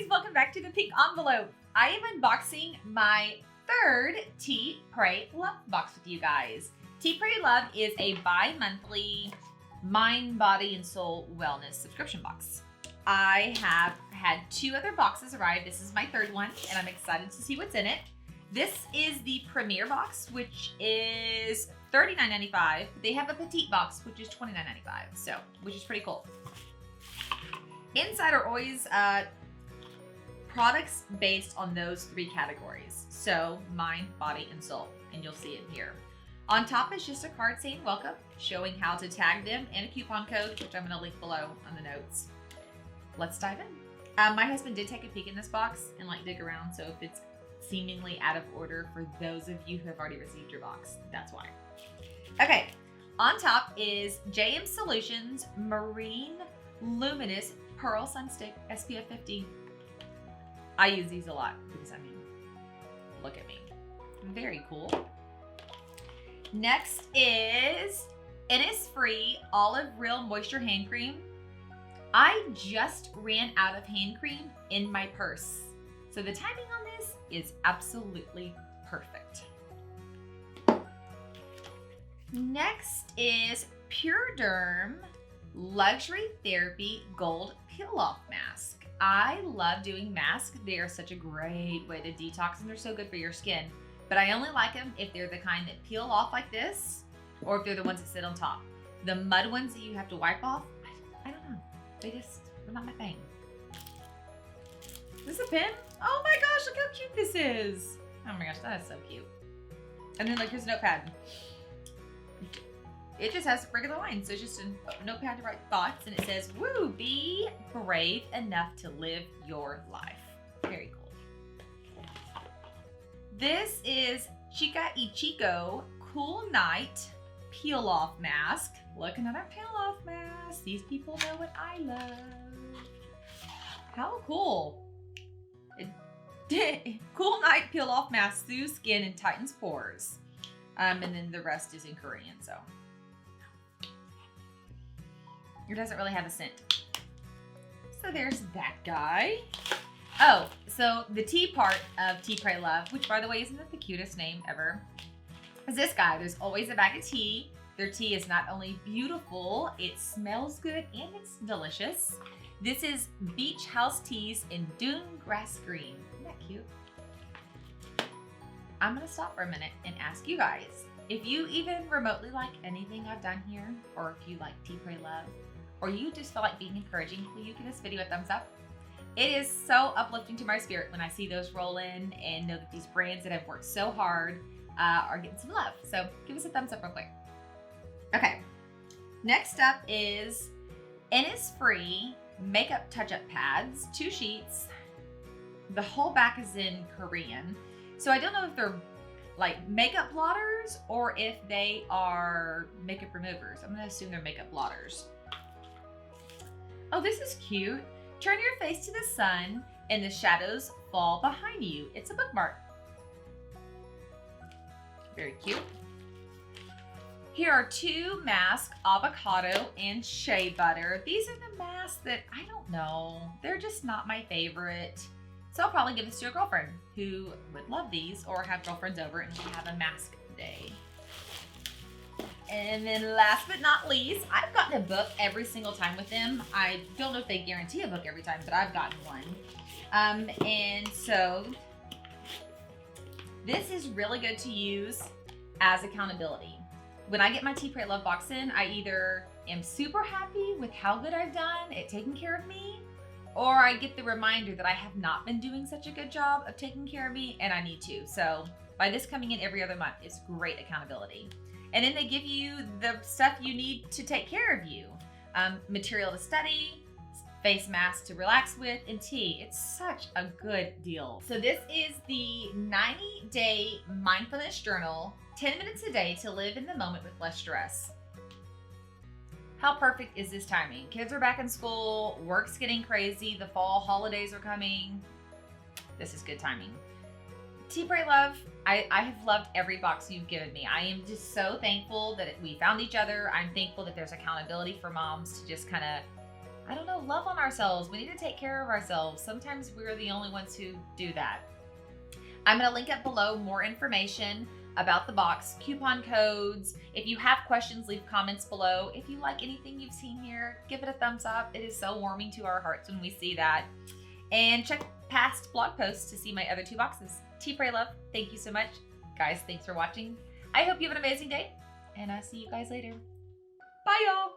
welcome back to the pink envelope. I am unboxing my third TeaPrayLove box with you guys. TeaPrayLove is a bi-monthly mind, body, and soul wellness subscription box. I have had 2 other boxes arrive. This is my third one, and I'm excited to see what's in it. This is the Premier box, which is $39.95. They have a petite box, which is $29.95, which is pretty cool. Inside are always products based on those 3 categories. So mind, body, and soul, and you'll see it here. On top is just a card saying welcome, showing how to tag them, and a coupon code, which I'm gonna link below on the notes. Let's dive in. My husband did take a peek in this box and dig around, so if it's seemingly out of order for those of you who have already received your box, that's why. Okay, on top is JM Solutions Marine Luminous Pearl Sunstick SPF 50. I use these a lot because, I mean, look at me. Very cool. Next is Innisfree Olive Real Moisture Hand Cream. I just ran out of hand cream in my purse, so the timing on this is absolutely perfect. Next is Purederm Luxury Therapy Gold Peel-Off Mask. I love doing masks. They are such a great way to detox, and they're so good for your skin. But I only like them if they're the kind that peel off like this, or if they're the ones that sit on top. The mud ones that you have to wipe off, I don't know. They're not my thing. Is this a pen? Oh my gosh, look how cute this is. Oh my gosh, that is so cute. And then here's a notepad. It just has regular lines, so it's just a notepad to write thoughts, and it says, woo, be brave enough to live your life. Very cool. This is Chica y Chico Cool Night Peel Off Mask. Look, another peel off mask. These people know what I love. How cool. Cool Night Peel Off Mask soothes skin and tightens pores. And then the rest is in Korean, so. It doesn't really have a scent. So there's that guy. Oh, so the tea part of TeaPrayLove, which by the way isn't that the cutest name ever, is this guy. There's always a bag of tea. Their tea is not only beautiful, it smells good, and it's delicious. This is Beach House Teas in Dune Grass Green. Isn't that cute? I'm gonna stop for a minute and ask you guys, if you even remotely like anything I've done here, or if you like TeaPrayLove, or you just feel like being encouraging, will you give this video a thumbs up? It is so uplifting to my spirit when I see those roll in and know that these brands that have worked so hard are getting some love. So give us a thumbs up real quick. Okay, next up is Innisfree Makeup Touch-Up Pads, 2 sheets. The whole back is in Korean. So I don't know if they're makeup blotters or if they are makeup removers. I'm gonna assume they're makeup blotters. Oh, this is cute. Turn your face to the sun and the shadows fall behind you. It's a bookmark. Very cute. Here are 2 masks, avocado and shea butter. These are the masks that I don't know. They're just not my favorite. So I'll probably give this to a girlfriend who would love these, or have girlfriends over and we have a mask day. And then last but not least, I've gotten a book every single time with them. I don't know if they guarantee a book every time, but I've gotten one. And so this is really good to use as accountability. When I get my TeaPrayLove box in, I either am super happy with how good I've done at taking care of me, or I get the reminder that I have not been doing such a good job of taking care of me and I need to. So by this coming in every other month, it's great accountability. And then they give you the stuff you need to take care of you. Material to study, face mask to relax with, and tea. It's such a good deal. So this is the 90-day mindfulness journal, 10 minutes a day to live in the moment with less stress. How perfect is this timing? Kids are back in school, work's getting crazy, the fall holidays are coming. This is good timing. TeaPrayLove, I have loved every box you've given me. I am just so thankful that we found each other. I'm thankful that there's accountability for moms to just kind of I don't know, love on ourselves. We need to take care of ourselves. Sometimes we're the only ones who do that. I'm going to link up below more information about the box, coupon codes. If you have questions, leave comments below. If you like anything you've seen here, give it a thumbs up. It is so warming to our hearts when we see that. And check past blog posts to see my other 2 boxes. TeaPrayLove, thank you so much. Guys, thanks for watching. I hope you have an amazing day, and I'll see you guys later. Bye, y'all.